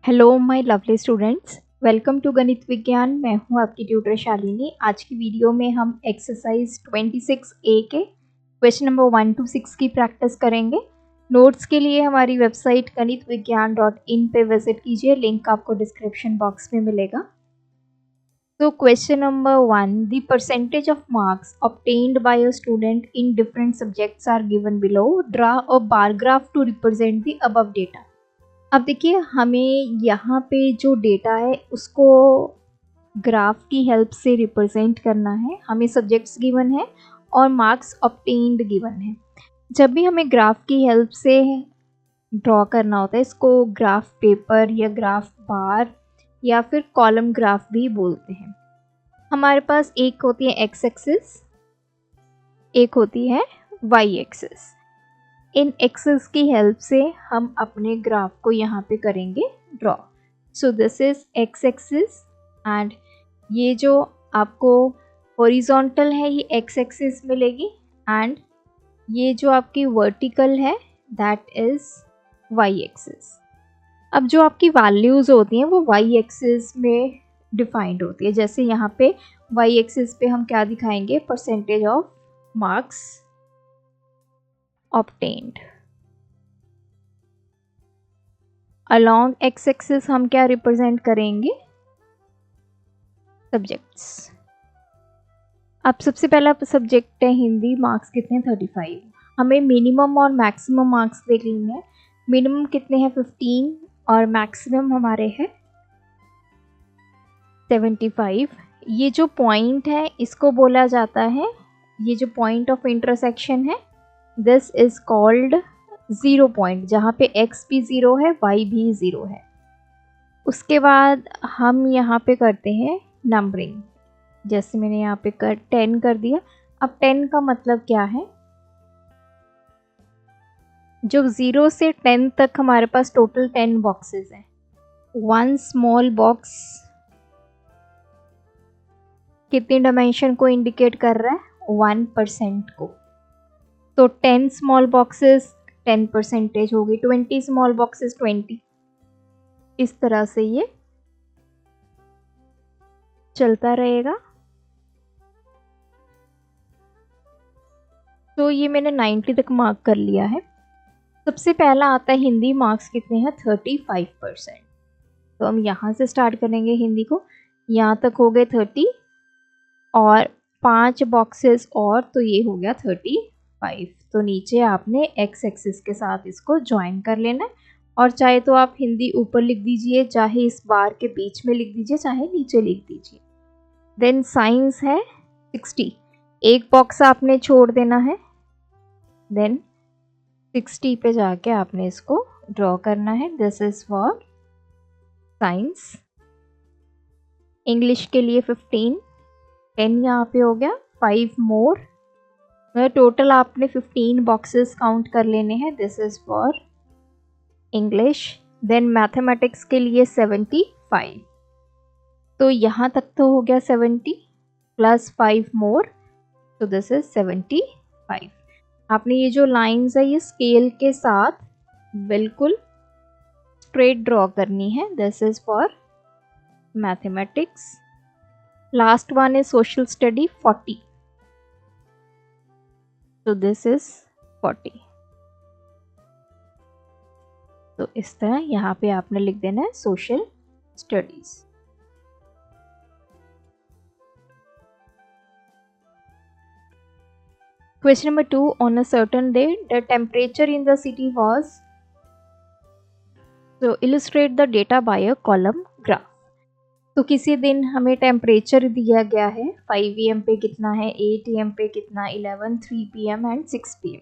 Hello my lovely students, welcome to Ganit Vigyan. मैं हूं आपकी ट्यूटर शालिनी। आज की वीडियो में हम एक्सरसाइज 26A के क्वेश्चन नंबर 1 to 6 की प्रैक्टिस करेंगे। नोट्स के लिए हमारी वेबसाइट ganitviggyan.in पे विजिट कीजिए, लिंक आपको डिस्क्रिप्शन बॉक्स में मिलेगा। तो question number 1, the percentage of marks obtained by a student in different subjects are given below, draw a bar graph to represent the above data. अब देखिए, हमें यहाँ पे जो डेटा है उसको ग्राफ की हेल्प से रिप्रेजेंट करना है। हमें सब्जेक्ट्स गिवन है और मार्क्स ऑब्टेन्ड गिवन है। जब भी हमें ग्राफ की हेल्प से ड्रॉ करना होता है, इसको ग्राफ पेपर या ग्राफ बार या फिर कॉलम ग्राफ भी बोलते हैं। हमारे पास एक होती है एक्स एक्सिस, एक होती है वाई एक्सिस। इन एक्सेस की हेल्प से हम अपने ग्राफ को यहाँ पे करेंगे draw. So this is x axis and ये जो आपको हॉरिजॉन्टल है ये एक्स एक्सिस मिलेगी एंड ये जो आपकी वर्टिकल है दैट इज वाई एक्सिस। अब जो आपकी वैल्यूज़ होती हैं वो वाई एक्सिस में डिफाइंड होती है। जैसे यहाँ पे वाई एक्सिस पे हम क्या दिखाएंगे, percentage of marks obtained। along x axis हम क्या रिप्रेजेंट करेंगे, सब्जेक्ट्स। अब सबसे पहला सब्जेक्ट है हिंदी, मार्क्स कितने हैं 35। हमें मिनिमम और मैक्सिमम मार्क्स देख लेंगे हैं। मिनिमम कितने हैं 15 और मैक्सिमम हमारे हैं 75। ये जो पॉइंट है इसको बोला जाता है, ये जो पॉइंट ऑफ इंटरसेक्शन है this is called zero point, जहाँ पे x भी ज़ीरो है y भी ज़ीरो है। उसके बाद हम यहाँ पे करते हैं नंबरिंग। जैसे मैंने यहाँ पे 10 कर दिया। अब 10 का मतलब क्या है, जो 0 से 10 तक हमारे पास टोटल 10 बॉक्सेस हैं। वन स्मॉल बॉक्स कितनी डायमेंशन को इंडिकेट कर रहा है, 1% को। तो 10 स्मॉल बॉक्सेस 10% होगी, 20 स्मॉल बॉक्सेस 20। इस तरह से ये चलता रहेगा। तो ये मैंने 90 तक मार्क कर लिया है। सबसे पहला आता है हिंदी, मार्क्स कितने हैं 35%। तो हम यहाँ से स्टार्ट करेंगे हिंदी को, यहाँ तक हो गए 30 और 5 बॉक्सेस और, तो ये हो गया 35। तो नीचे आपने एक्स एक्सिस के साथ इसको ज्वाइन कर लेना है। और चाहे तो आप हिंदी ऊपर लिख दीजिए, चाहे इस बार के बीच में लिख दीजिए, चाहे नीचे लिख दीजिए। देन साइंस है 60, एक बॉक्स आपने छोड़ देना है। देन 60 पे जाके आपने इसको ड्रॉ करना है। This is for science. English के लिए 15, 10 यहाँ पे हो गया, 5 मोर, टोटल आपने 15 बॉक्सेस काउंट कर लेने हैं। This is for English. Then mathematics के लिए 75, तो यहाँ तक तो हो गया 70 प्लस 5 मोर, तो दिस इज 75। आपने ये जो लाइंस है ये स्केल के साथ बिल्कुल स्ट्रेट ड्रॉ करनी है। This is for mathematics. Last one is social study 40, तो दिस इज 40। तो इस तरह यहाँ पे आपने लिख देना है social studies. Question number 2, on a certain day the temperature in the city was, so illustrate the data by a column graph। तो किसी दिन हमें टेम्परेचर दिया गया है, 5 AM पे कितना है, 8 AM पे कितना, 11, 3 PM एंड 6 PM।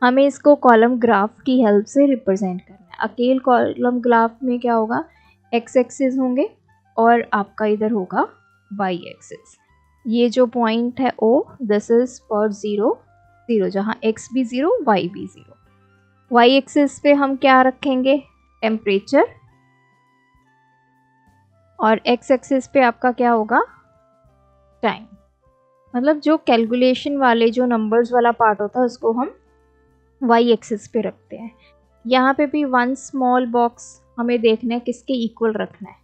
हमें इसको कॉलम ग्राफ की हेल्प से रिप्रेजेंट करना है। अकेले कॉलम ग्राफ में क्या होगा, एक्स एक्सिस होंगे और आपका इधर होगा वाई एक्सिस। ये जो पॉइंट है ओ, दिस इज फॉर 0 0, जहाँ x भी 0 y भी 0। वाई एक्सिस पे हम क्या रखेंगे, टेम्परेचर, और x एक्सिस पे आपका क्या होगा, टाइम। मतलब जो कैलकुलेशन वाले जो नंबर्स वाला पार्ट होता है उसको हम y एक्सिस पे रखते हैं। यहाँ पे भी वन स्मॉल बॉक्स हमें देखना है किसके इक्वल रखना है।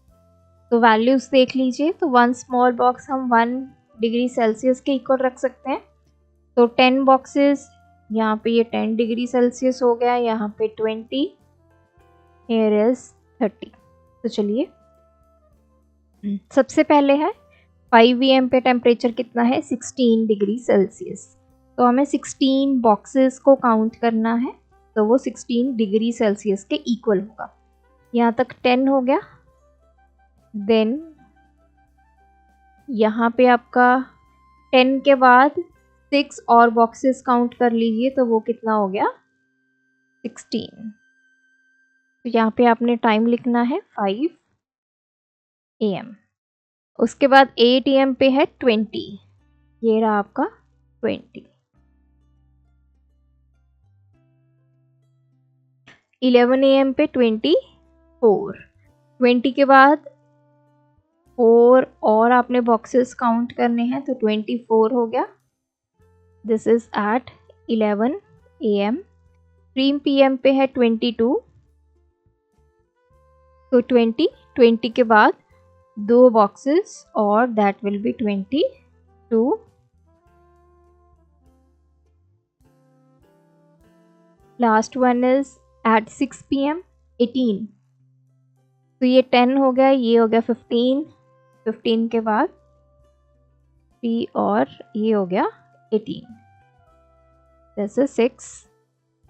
तो वैल्यूज़ देख लीजिए। तो 1 स्मॉल बॉक्स हम 1 डिग्री सेल्सियस के इक्वल रख सकते हैं। तो 10 बॉक्सेस, यहाँ पे ये 10 डिग्री सेल्सियस हो गया, यहाँ पे 20, हेयर इज 30। तो चलिए सबसे पहले है 5 VM पे टेम्परेचर कितना है, 16 डिग्री सेल्सियस। तो हमें 16 बॉक्सेस को काउंट करना है, तो वो 16 डिग्री सेल्सियस के इक्वल होगा। यहाँ तक 10 हो गया। देन यहाँ पे आपका 10 के बाद 6 और बॉक्सेस काउंट कर लीजिए, तो वो कितना हो गया, 16। तो यहाँ पे आपने टाइम लिखना है 5 AM। उसके बाद 8 AM पे है 20, ये रहा आपका 20। 11 AM पे 24, 20 के बाद 4 और आपने बॉक्सेस काउंट करने हैं, तो 24 हो गया। This is at 11 AM। 3 PM पे है 22, तो 20 के बाद 2 बॉक्सेस और that will be 22। Last one is at 6 PM 18, तो ये 10 हो गया, ये हो गया 15, 15 के बाद 3 और ये हो गया 18। This is 6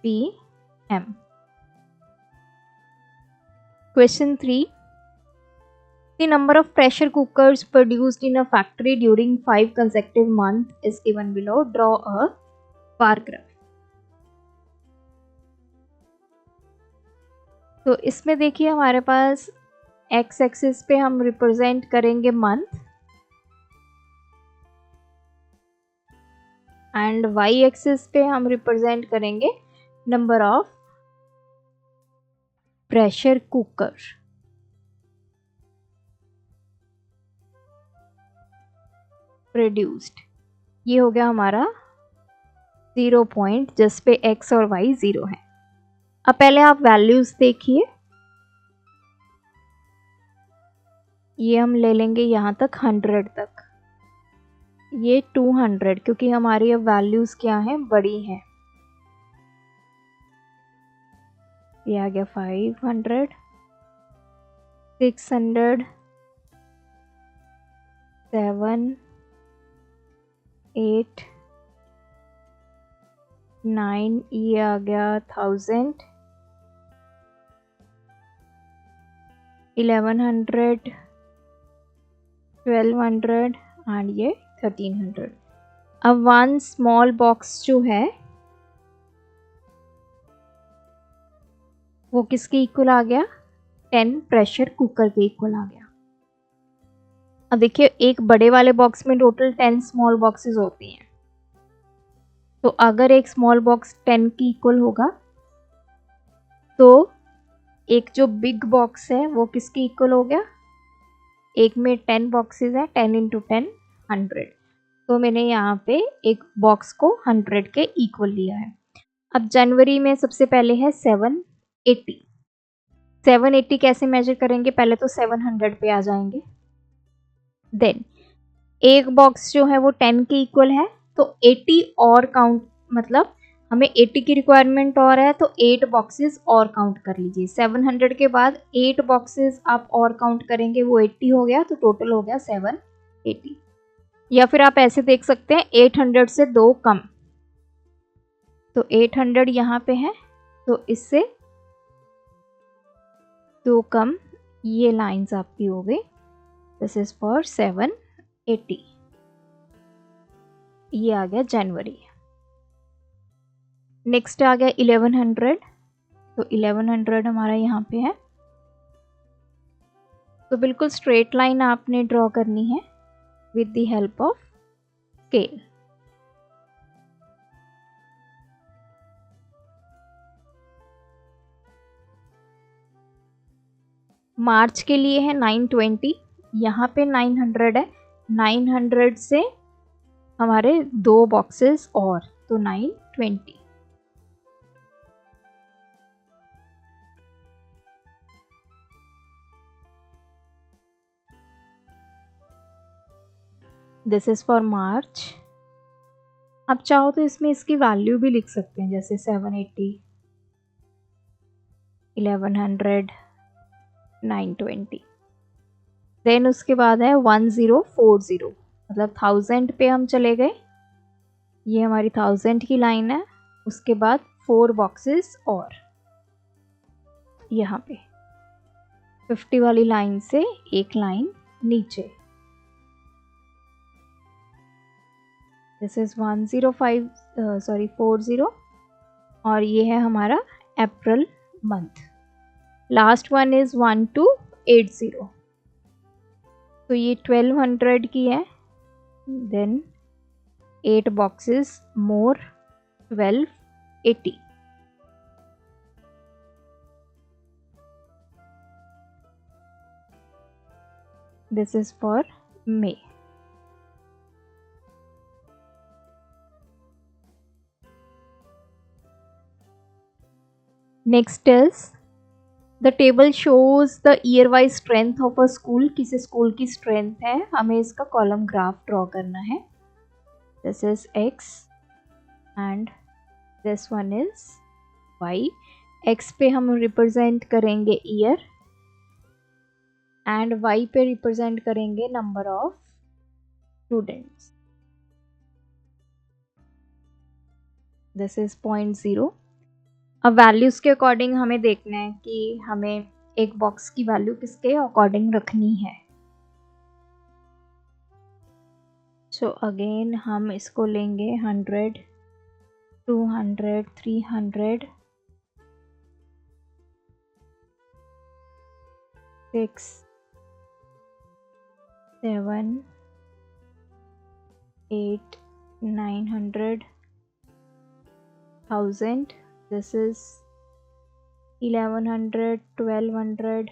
PM। Question 3. The number of pressure cookers produced in a factory during 5 consecutive months is given below. Draw a bar graph. तो इसमें देखिए हमारे पास x एक्सिस पे हम रिप्रेजेंट करेंगे मंथ एंड y एक्सिस पे हम रिप्रेजेंट करेंगे number of pressure cooker. Produced, ये हो गया हमारा 0 पॉइंट जिस पे x और y 0 है। अब पहले आप वैल्यूज देखिए, ये हम ले लेंगे यहाँ तक 100 तक, ये 200 क्योंकि हमारी अब वैल्यूज क्या हैं, बड़ी हैं। ये आ गया 500, 600, 7, 8, 9, ये आ गया 1000, 1100, 1200 एंड ये 1300। अब 1 स्मॉल बॉक्स जो है वो किसके इक्वल आ गया, 10 प्रेशर कुकर के इक्वल आ गया। अब देखिए एक बड़े वाले बॉक्स में टोटल 10 स्मॉल बॉक्सेस होती हैं, तो अगर एक स्मॉल बॉक्स 10 की इक्वल होगा तो एक जो बिग बॉक्स है वो किसके इक्वल हो गया, एक में 10 बॉक्सेस है, 10 इंटू 10 100। तो मैंने यहाँ पे एक बॉक्स को 100 के इक्वल लिया है। अब जनवरी में सबसे पहले है 780। 780 कैसे मेजर करेंगे, पहले तो 700 पे आ जाएंगे। देन एक बॉक्स जो है वो 10 के इक्वल है, तो 80 और काउंट, मतलब हमें 80 की रिक्वायरमेंट और है, तो 8 बॉक्सेस और काउंट कर लीजिए। 700 के बाद 8 बॉक्सेस आप और काउंट करेंगे, वो 80 हो गया, तो टोटल हो गया 780। या फिर आप ऐसे देख सकते हैं 800 से 2 कम, तो 800 यहाँ पे है, तो इससे 2 कम ये लाइंस आपकी हो गई। This is for 780। ये आ गया जनवरी। नेक्स्ट आ गया 1100, तो 1100 हमारा यहाँ पे है। तो बिल्कुल स्ट्रेट लाइन आपने ड्रॉ करनी है with the help of scale. March के लिए है 920, यहाँ पे 900 है, 900 से हमारे 2 बॉक्सेस और, तो 920। This is for March. आप चाहो तो इसमें इसकी वैल्यू भी लिख सकते हैं, जैसे 780, 1100, 920। देन उसके बाद है 1040, मतलब 1000 पे हम चले गए, ये हमारी 1000 की लाइन है। उसके बाद 4 बॉक्सेस और यहाँ पे 50 वाली लाइन से एक लाइन नीचे। दिस इज 40 और ये है हमारा April month. Last one is 1280, तो ये 1200 की है। Then 8 boxes more, 1280। This is for May. Next is the table shows the year wise strength of a school. किसी स्कूल की strength है, हमें इसका column graph draw करना है। This is X and this one is Y. X पे हम represent करेंगे year and Y पे represent करेंगे number of students. This is 0.0. अब वैल्यूज के अकॉर्डिंग हमें देखना है कि हमें एक बॉक्स की वैल्यू किसके अकॉर्डिंग रखनी है। सो अगेन हम इसको लेंगे 100, 200, 300, 6, 7, 8, 900, 1000. This is 1100, 1200,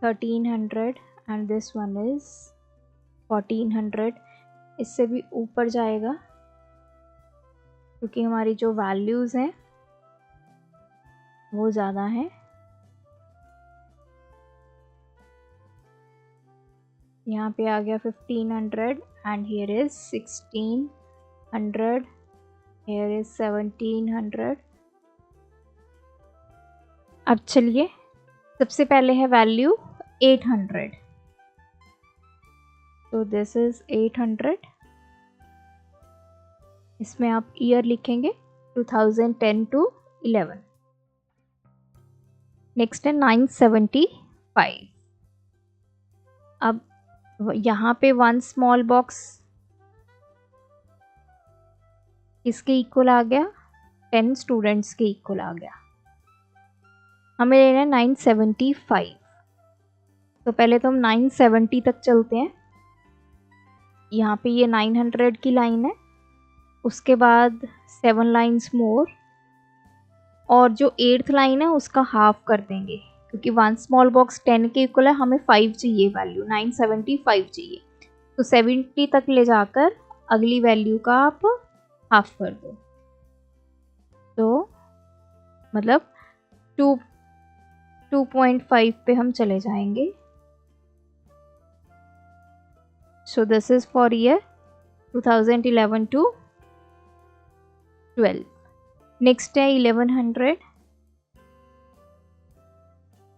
1300 and this one is 1400. इससे भी ऊपर जाएगा क्योंकि हमारी जो वैल्यूज़ हैं वो ज़्यादा हैं। यहाँ पे आ गया 1500 and here is 1600, here is 1700. अब चलिए सबसे पहले है वैल्यू 800, तो दिस इज 800। इसमें आप ईयर लिखेंगे 2010 to 11। नेक्स्ट है 975। अब यहाँ पे 1 स्मॉल बॉक्स किसके इक्वल आ गया, 10 स्टूडेंट्स के इक्वल आ गया। हमें लेना है 975, तो पहले तो हम 970 तक चलते हैं। यहाँ पे ये 900 की लाइन है, उसके बाद 7 लाइन्स मोर और जो 8th लाइन है उसका हाफ कर देंगे क्योंकि 1 स्मॉल बॉक्स 10 के इक्वल है, हमें 5 चाहिए वैल्यू, 975 चाहिए। तो 70 तक ले जाकर अगली वैल्यू का आप हाफ कर दो, तो मतलब 2.5 पे हम चले जाएंगे। So this is for year 2011 to 12। Next है 1100,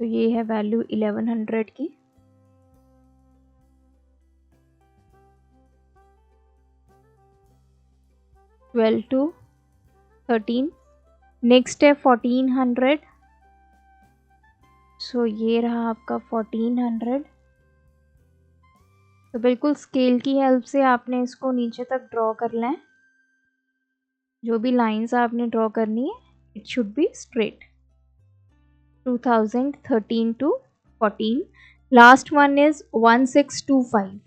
तो ये है वैल्यू 1100 की। Twelve to 13। नेक्स्ट है 1400, सो ये रहा आपका 1400। तो बिल्कुल स्केल की हेल्प से आपने इसको नीचे तक ड्रॉ कर लें। जो भी लाइंस आपने ड्रॉ करनी है it should be straight. 2013 to 14। Last one is 1625,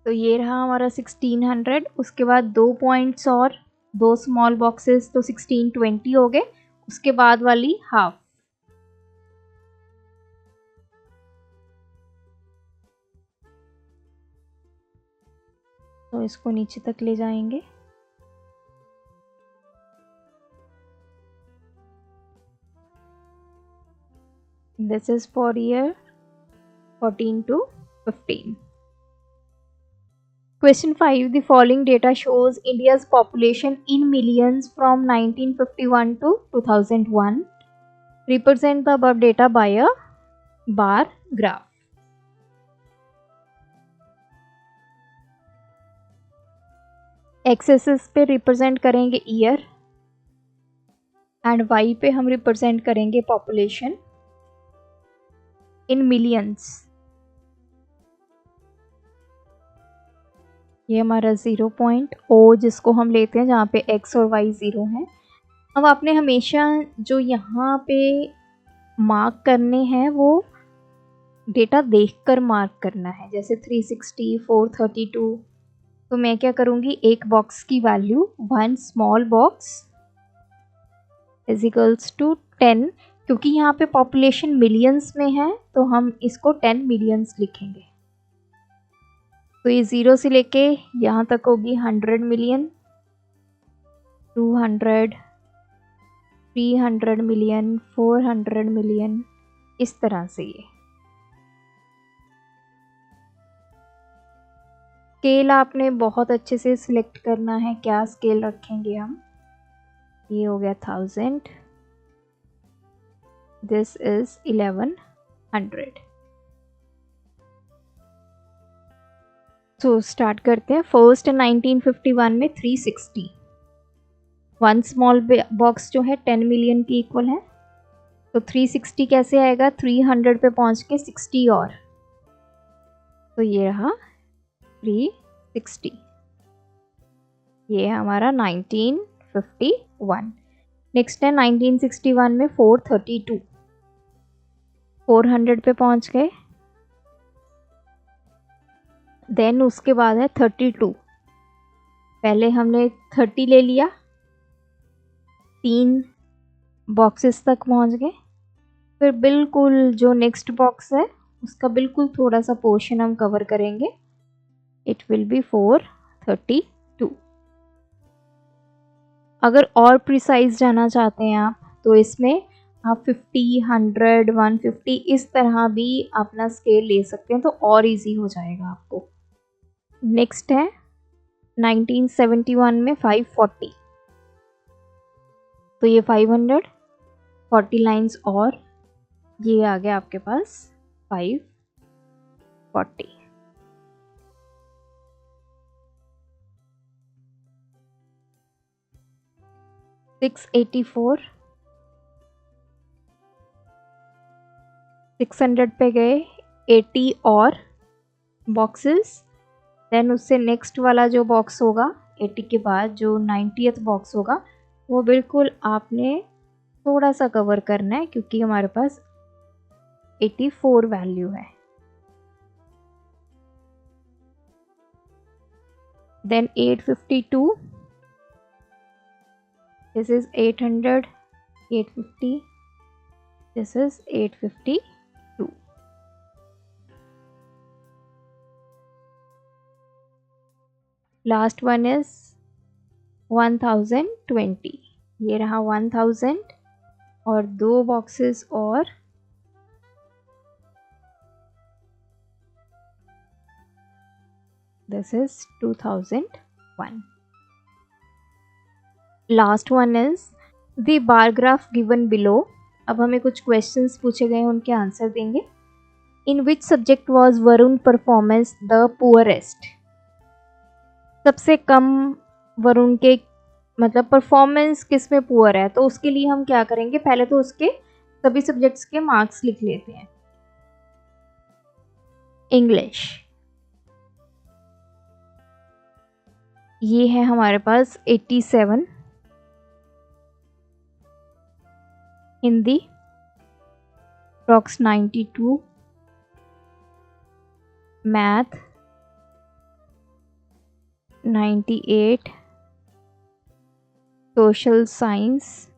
तो ये रहा हमारा 1600। उसके बाद 2 पॉइंट्स और 2 स्मॉल बॉक्सेस, तो 1620 हो गए। उसके बाद वाली हाफ, तो इसको नीचे तक ले जाएंगे। This is for year 14 to 15। Question 5. The following data shows India's population in millions from 1951 to 2001. Represent the above data by a bar graph. X axis पे रिप्रेजेंट करेंगे ईयर एंड वाई पे हम रिप्रेजेंट करेंगे population in millions. ये हमारा 0 point ओ जिसको हम लेते हैं जहाँ पे x और y 0 हैं. अब आपने हमेशा जो यहाँ पे मार्क करने हैं वो डेटा देखकर मार्क करना है. जैसे 360, 432. तो मैं क्या करूँगी, एक बॉक्स की value 1 small box is equals to 10. क्योंकि यहाँ पे पॉपुलेशन मिलियंस में है तो हम इसको 10 मिलियंस लिखेंगे. तो ये 0 से लेके यहाँ तक होगी 100 मिलियन, 200, 300 मिलियन, 400 मिलियन, इस तरह से. ये स्केल आपने बहुत अच्छे से सिलेक्ट करना है. क्या स्केल रखेंगे हम? ये हो गया 1000, दिस इज 1100. तो स्टार्ट करते हैं. फर्स्ट 1951 में 360. वन स्मॉल बॉक्स जो है 10 मिलियन की इक्वल है. तो 360 कैसे आएगा? 300 पे पहुंच के 60 और, तो ये रहा 360. ये है हमारा 1951. नेक्स्ट है 1961 में 432. 400 पे पहुंच गए. देन उसके बाद है 32. पहले हमने 30 ले लिया, 3 बॉक्सेस तक पहुंच गए. फिर बिल्कुल जो नेक्स्ट बॉक्स है उसका बिल्कुल थोड़ा सा पोर्शन हम कवर करेंगे. It will be 432. अगर और प्रिसाइज जाना चाहते हैं आप तो इसमें आप 50, 100, 150 इस तरह भी अपना स्केल ले सकते हैं तो और इजी हो जाएगा आपको. नेक्स्ट है 1971 में 540. तो ये 500, 40 लाइन्स और ये आ गया आपके पास 540. सिक्स 600 पे गए, 80 और बॉक्सेस. देन उससे नेक्स्ट वाला जो बॉक्स होगा 80 के बाद जो 90th बॉक्स होगा वो बिल्कुल आपने थोड़ा सा कवर करना है क्योंकि हमारे पास 84 वैल्यू है. Then 852. This is 800, 850. This is 852. Last one is 1020. ये रहा 1000 और 2 बॉक्सेस और this is 2001. Last one is the bar graph given below. अब हमें कुछ क्वेश्चंस पूछे गए हैं, उनके आंसर देंगे. In which subject was Varun performance the poorest. सबसे कम वरुण के मतलब परफॉर्मेंस किस में पुअर है, तो उसके लिए हम क्या करेंगे, पहले तो उसके सभी सब्जेक्ट्स के मार्क्स लिख लेते हैं. इंग्लिश, ये है हमारे पास 87. Hindi approx 92. Math 98. Social science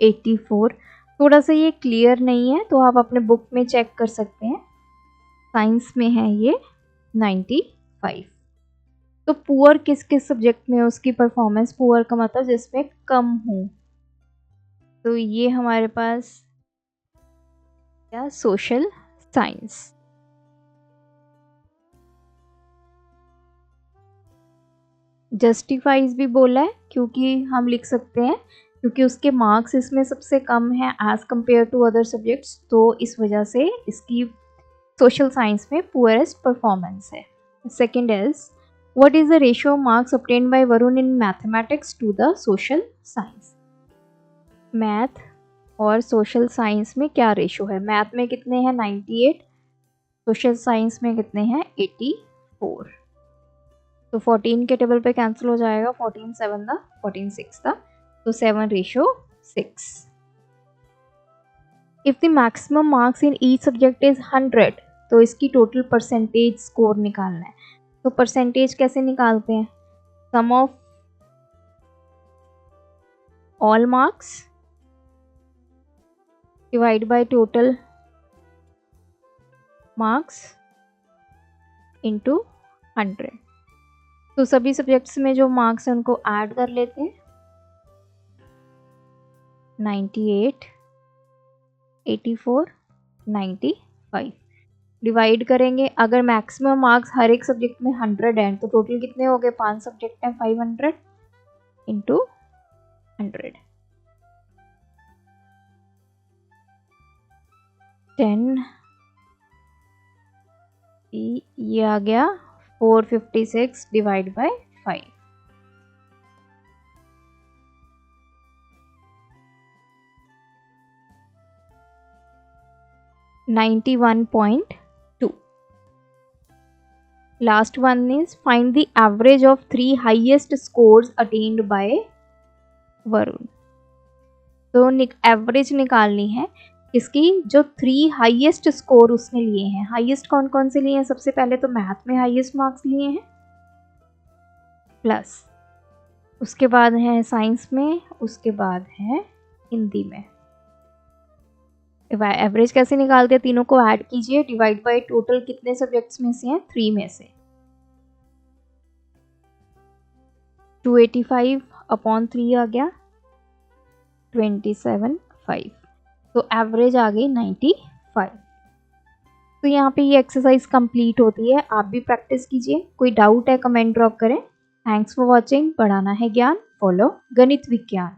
84. थोड़ा सा ये क्लियर नहीं है तो आप अपने बुक में चेक कर सकते हैं. साइंस में है ये 95. तो पुअर किस किस सब्जेक्ट में उसकी परफॉर्मेंस, पुअर का मतलब जिसमें कम हो, तो ये हमारे पास या सोशल साइंस। जस्टिफाइज भी बोला है क्योंकि हम लिख सकते हैं क्योंकि उसके मार्क्स इसमें सबसे कम है as compared to other subjects, तो इस वजह से इसकी सोशल साइंस में पुअरेस्ट परफॉर्मेंस है। Second is what is the ratio of marks obtained by Varun in mathematics to the social science. Math और सोशल साइंस में क्या रेशियो है? मैथ में कितने हैं? 98, सोशल साइंस में कितने हैं? 84। तो 14 के टेबल पे कैंसिल हो जाएगा, 14 7 था, 14 6 था, तो 7:6। If the maximum marks in each subject is 100, तो इसकी टोटल परसेंटेज स्कोर निकालना है। तो परसेंटेज कैसे निकालते हैं? Sum of all marks divide by total marks into 100। तो सभी सब्जेक्ट्स में जो मार्क्स हैं उनको ऐड कर लेते हैं। 98, 84, 95 डिवाइड करेंगे। अगर मैक्सिमम मार्क्स हर एक सब्जेक्ट में 100 हैं तो टोटल कितने हो गए? 5 सब्जेक्ट हैं, 500 इंटू 100, 10, ये आ गया 456 divide by 5। 91.2। Last one is find the average of 3 highest scores attained by Varun. तो एवरेज निकालनी है इसकी, जो 3 हाईएस्ट स्कोर उसने लिए हैं। हाईएस्ट कौन कौन से लिए हैं? सबसे पहले तो मैथ में हाईएस्ट मार्क्स लिए हैं प्लस, उसके बाद है साइंस में, उसके बाद है हिंदी में। एवरेज कैसे निकालते हैं? तीनों को ऐड कीजिए, डिवाइड बाय टोटल कितने सब्जेक्ट्स में से हैं? 3 में से। 285/3 आ गया 27/5, तो एवरेज आ गई 95। तो यहाँ पे ये एक्सरसाइज कंप्लीट होती है। आप भी प्रैक्टिस कीजिए। कोई डाउट है कमेंट ड्रॉप करें। Thanks for watching. बढ़ाना है ज्ञान, फॉलो गणित विज्ञान।